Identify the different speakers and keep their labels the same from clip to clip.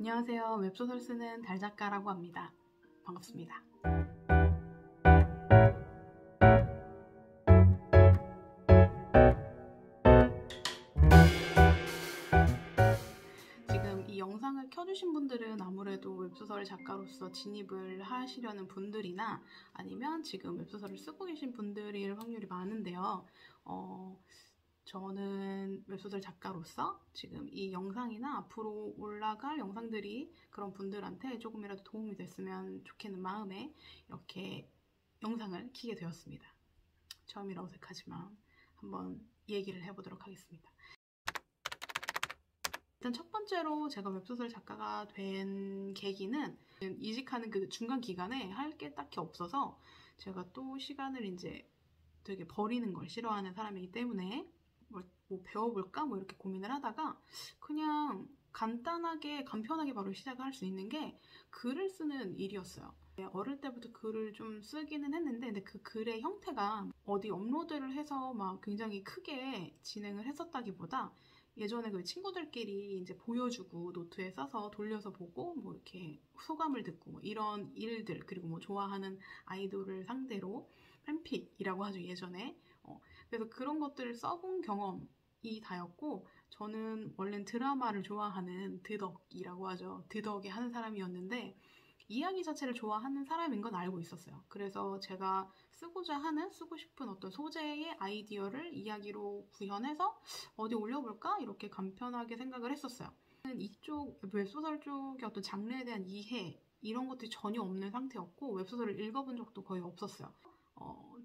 Speaker 1: 안녕하세요. 웹소설 쓰는 달작가라고 합니다. 반갑습니다. 지금 이 영상을 켜주신 분들은 아무래도 웹소설 작가로서 진입을 하시려는 분들이나 아니면 지금 웹소설을 쓰고 계신 분들일 확률이 많은데요. 저는 웹소설 작가로서 지금 이 영상이나 앞으로 올라갈 영상들이 그런 분들한테 조금이라도 도움이 됐으면 좋겠는 마음에 이렇게 영상을 켜게 되었습니다. 처음이라 어색하지만 한번 얘기를 해보도록 하겠습니다. 일단 첫 번째로 제가 웹소설 작가가 된 계기는 이직하는 그 중간 기간에 할 게 딱히 없어서 제가 또 시간을 이제 되게 버리는 걸 싫어하는 사람이기 때문에 뭐 배워볼까? 뭐 이렇게 고민을 하다가 그냥 간단하게 간편하게 바로 시작을 할 수 있는 게 글을 쓰는 일이었어요. 어릴 때부터 글을 좀 쓰기는 했는데 근데 그 글의 형태가 어디 업로드를 해서 막 굉장히 크게 진행을 했었다기보다 예전에 그 친구들끼리 이제 보여주고 노트에 써서 돌려서 보고 뭐 이렇게 소감을 듣고 뭐 이런 일들, 그리고 뭐 좋아하는 아이돌을 상대로 팬픽이라고 하죠, 예전에. 그래서 그런 것들을 써본 경험이 다였고, 저는 원래는 드라마를 좋아하는 드덕이라고 하죠. 드덕에 하는 사람이었는데 이야기 자체를 좋아하는 사람인 건 알고 있었어요. 그래서 제가 쓰고 싶은 어떤 소재의 아이디어를 이야기로 구현해서 어디 올려볼까? 이렇게 간편하게 생각을 했었어요. 이쪽 웹소설 쪽의 어떤 장르에 대한 이해 이런 것들이 전혀 없는 상태였고 웹소설을 읽어본 적도 거의 없었어요.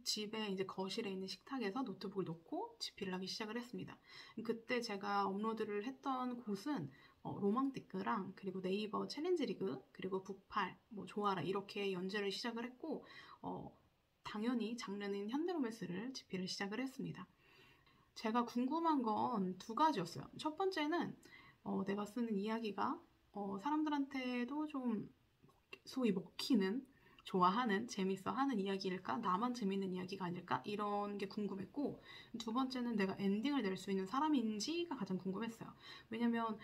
Speaker 1: 집에 이제 거실에 있는 식탁에서 노트북을 놓고 집필을 하기 시작을 했습니다. 그때 제가 업로드를 했던 곳은 로망티크랑 그리고 네이버 챌린지 리그 그리고 북팔, 뭐 좋아라 이렇게 연재를 시작을 했고 당연히 장르는 현대로맨스를 집필을 시작을 했습니다. 제가 궁금한 건 두 가지였어요. 첫 번째는 내가 쓰는 이야기가 사람들한테도 좀 소위 먹히는, 좋아하는, 재밌어하는 이야기일까? 나만 재밌는 이야기가 아닐까? 이런 게 궁금했고, 두 번째는 내가 엔딩을 낼 수 있는 사람인지가 가장 궁금했어요. 왜냐면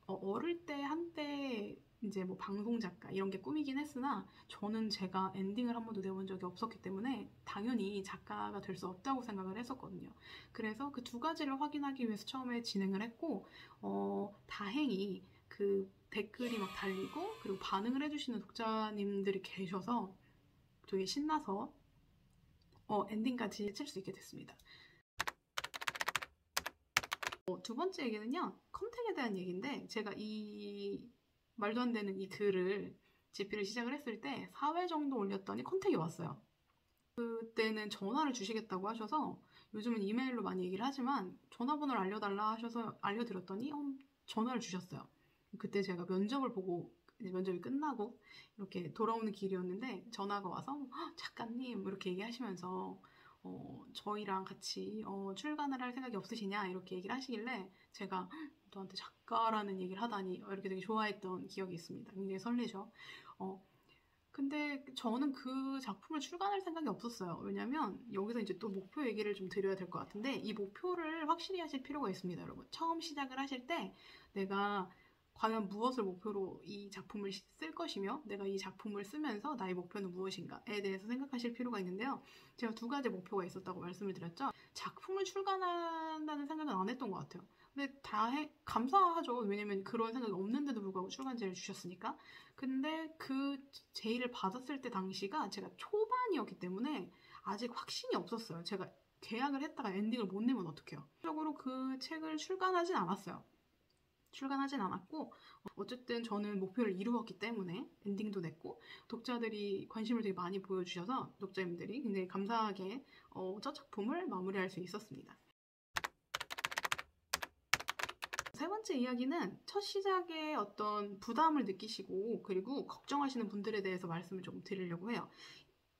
Speaker 1: 어릴 때 한때 이제 뭐 방송 작가 이런 게 꿈이긴 했으나 저는 제가 엔딩을 한 번도 내본 적이 없었기 때문에 당연히 작가가 될 수 없다고 생각을 했었거든요. 그래서 그 두 가지를 확인하기 위해서 처음에 진행을 했고 다행히 그 댓글이 막 달리고 그리고 반응을 해주시는 독자님들이 계셔서 되게 신나서 엔딩까지 칠 수 있게 됐습니다. 두 번째 얘기는요, 컨택에 대한 얘기인데 제가 이 말도 안 되는 이 글을 집필을 시작을 했을 때 4회 정도 올렸더니 컨택이 왔어요. 그때는 전화를 주시겠다고 하셔서 요즘은 이메일로 많이 얘기를 하지만 전화번호를 알려달라 하셔서 알려드렸더니 전화를 주셨어요. 그때 제가 면접을 보고 이제 면접이 끝나고 이렇게 돌아오는 길이었는데 전화가 와서 작가님 이렇게 얘기하시면서 저희랑 같이 출간을 할 생각이 없으시냐 이렇게 얘기를 하시길래 제가 너한테 작가라는 얘기를 하다니 이렇게 되게 좋아했던 기억이 있습니다. 굉장히 설레죠. 근데 저는 그 작품을 출간할 생각이 없었어요. 왜냐면 여기서 이제 또 목표 얘기를 좀 드려야 될 것 같은데 이 목표를 확실히 하실 필요가 있습니다, 여러분. 처음 시작을 하실 때 내가 과연 무엇을 목표로 이 작품을 쓸 것이며 내가 이 작품을 쓰면서 나의 목표는 무엇인가에 대해서 생각하실 필요가 있는데요. 제가 두 가지 목표가 있었다고 말씀을 드렸죠. 작품을 출간한다는 생각은 안 했던 것 같아요. 근데 감사하죠. 왜냐면 그런 생각이 없는데도 불구하고 출간제를 주셨으니까. 근데 그 제의를 받았을 때 당시가 제가 초반이었기 때문에 아직 확신이 없었어요. 제가 계약을 했다가 엔딩을 못 내면 어떡해요. 적으로 그 책을 출간하진 않았어요. 출간하진 않았고 어쨌든 저는 목표를 이루었기 때문에 엔딩도 냈고 독자들이 관심을 되게 많이 보여주셔서 독자님들이 굉장히 감사하게 첫 작품을 마무리할 수 있었습니다. 세 번째 이야기는 첫 시작에 어떤 부담을 느끼시고 그리고 걱정하시는 분들에 대해서 말씀을 좀 드리려고 해요.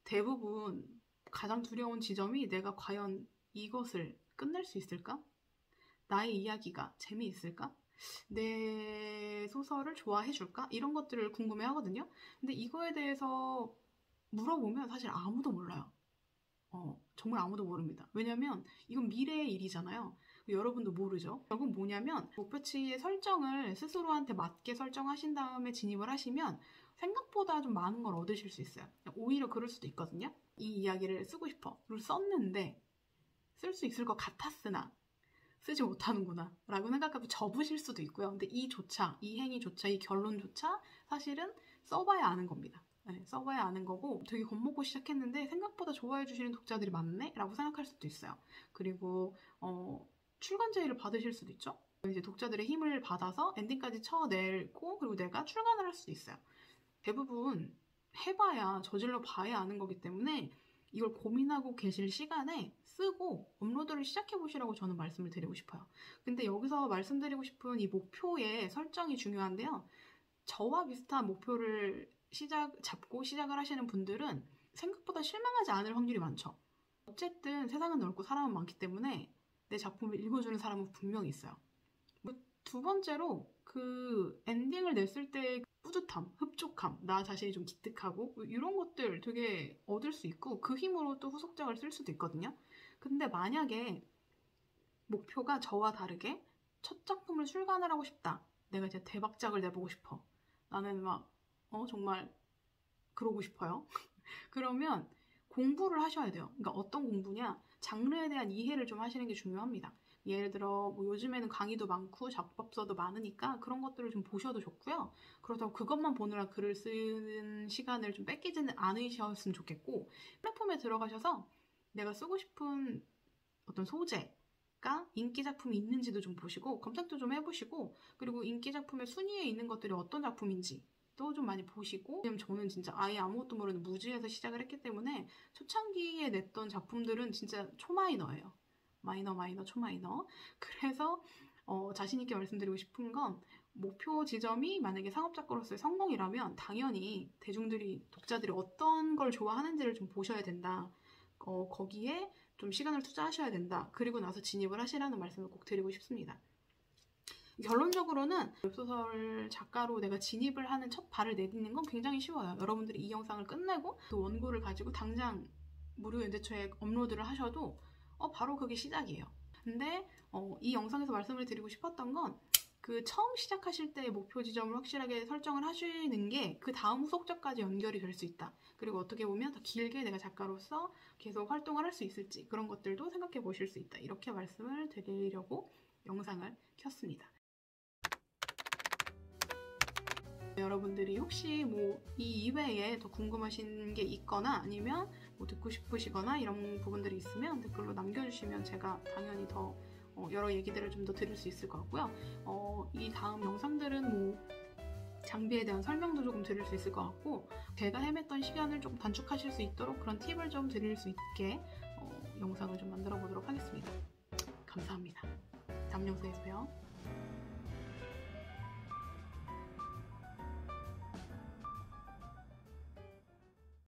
Speaker 1: 대부분 가장 두려운 지점이 내가 과연 이것을 끝낼 수 있을까? 나의 이야기가 재미있을까? 내 소설을 좋아해 줄까? 이런 것들을 궁금해 하거든요. 근데 이거에 대해서 물어보면 사실 아무도 몰라요. 정말 아무도 모릅니다. 왜냐면 이건 미래의 일이잖아요. 여러분도 모르죠. 결국 뭐냐면 목표치의 설정을 스스로한테 맞게 설정하신 다음에 진입을 하시면 생각보다 좀 많은 걸 얻으실 수 있어요. 오히려 그럴 수도 있거든요. 이 이야기를 쓰고 싶어. 그리고 썼는데 쓸 수 있을 것 같았으나 쓰지 못하는구나 라고 생각하고 접으실 수도 있고요. 근데 이 행위조차, 이 결론조차 사실은 써봐야 아는 겁니다. 네, 써봐야 아는 거고 되게 겁먹고 시작했는데 생각보다 좋아해 주시는 독자들이 많네? 라고 생각할 수도 있어요. 그리고 출간 제의를 받으실 수도 있죠. 이제 독자들의 힘을 받아서 엔딩까지 쳐내고 그리고 내가 출간을 할 수도 있어요. 대부분 해봐야 저질러 봐야 아는 거기 때문에 이걸 고민하고 계실 시간에 쓰고 업로드를 시작해 보시라고 저는 말씀을 드리고 싶어요. 근데 여기서 말씀드리고 싶은 이 목표의 설정이 중요한데요. 저와 비슷한 목표를 잡고 시작을 하시는 분들은 생각보다 실망하지 않을 확률이 많죠. 어쨌든 세상은 넓고 사람은 많기 때문에 내 작품을 읽어주는 사람은 분명히 있어요. 두 번째로 그 엔딩을 냈을 때 뿌듯함, 흡족함, 나 자신이 좀 기특하고 이런 것들 되게 얻을 수 있고 그 힘으로 또 후속작을 쓸 수도 있거든요. 근데 만약에 목표가 저와 다르게 첫 작품을 출간을 하고 싶다. 내가 이제 대박작을 내보고 싶어. 나는 막 정말 그러고 싶어요. 그러면 공부를 하셔야 돼요. 그러니까 어떤 공부냐? 장르에 대한 이해를 좀 하시는 게 중요합니다. 예를 들어 뭐 요즘에는 강의도 많고 작법서도 많으니까 그런 것들을 좀 보셔도 좋고요. 그렇다고 그것만 보느라 글을 쓰는 시간을 좀 뺏기지는 않으셨으면 좋겠고 플랫폼에 들어가셔서 내가 쓰고 싶은 어떤 소재가 인기 작품이 있는지도 좀 보시고 검색도 좀 해보시고 그리고 인기 작품의 순위에 있는 것들이 어떤 작품인지 또 좀 많이 보시고 왜냐면 저는 진짜 아예 아무것도 모르는 무지에서 시작을 했기 때문에 초창기에 냈던 작품들은 진짜 초마이너예요. 마이너, 초마이너. 그래서 자신 있게 말씀드리고 싶은 건 목표 지점이 만약에 상업작가로서의 성공이라면 당연히 독자들이 어떤 걸 좋아하는지를 좀 보셔야 된다. 거기에 좀 시간을 투자하셔야 된다. 그리고 나서 진입을 하시라는 말씀을 꼭 드리고 싶습니다. 결론적으로는 웹소설 작가로 내가 진입을 하는 첫 발을 내딛는 건 굉장히 쉬워요. 여러분들이 이 영상을 끝내고 그 원고를 가지고 당장 무료 연재처에 업로드를 하셔도 바로 그게 시작이에요. 근데 이 영상에서 말씀을 드리고 싶었던 건 그 처음 시작하실 때의 목표 지점을 확실하게 설정을 하시는 게 그 다음 후속작까지 연결이 될 수 있다. 그리고 어떻게 보면 더 길게 내가 작가로서 계속 활동을 할 수 있을지 그런 것들도 생각해 보실 수 있다. 이렇게 말씀을 드리려고 영상을 켰습니다. 여러분들이 혹시 뭐 이 이외에 더 궁금하신 게 있거나 아니면 뭐 듣고 싶으시거나 이런 부분들이 있으면 댓글로 남겨주시면 제가 당연히 더 여러 얘기들을 좀 더 드릴 수 있을 것 같고요. 이 다음 영상들은 뭐 장비에 대한 설명도 조금 드릴 수 있을 것 같고 제가 헤맸던 시간을 조금 단축하실 수 있도록 그런 팁을 좀 드릴 수 있게 영상을 좀 만들어 보도록 하겠습니다. 감사합니다. 다음 영상에서 봬요.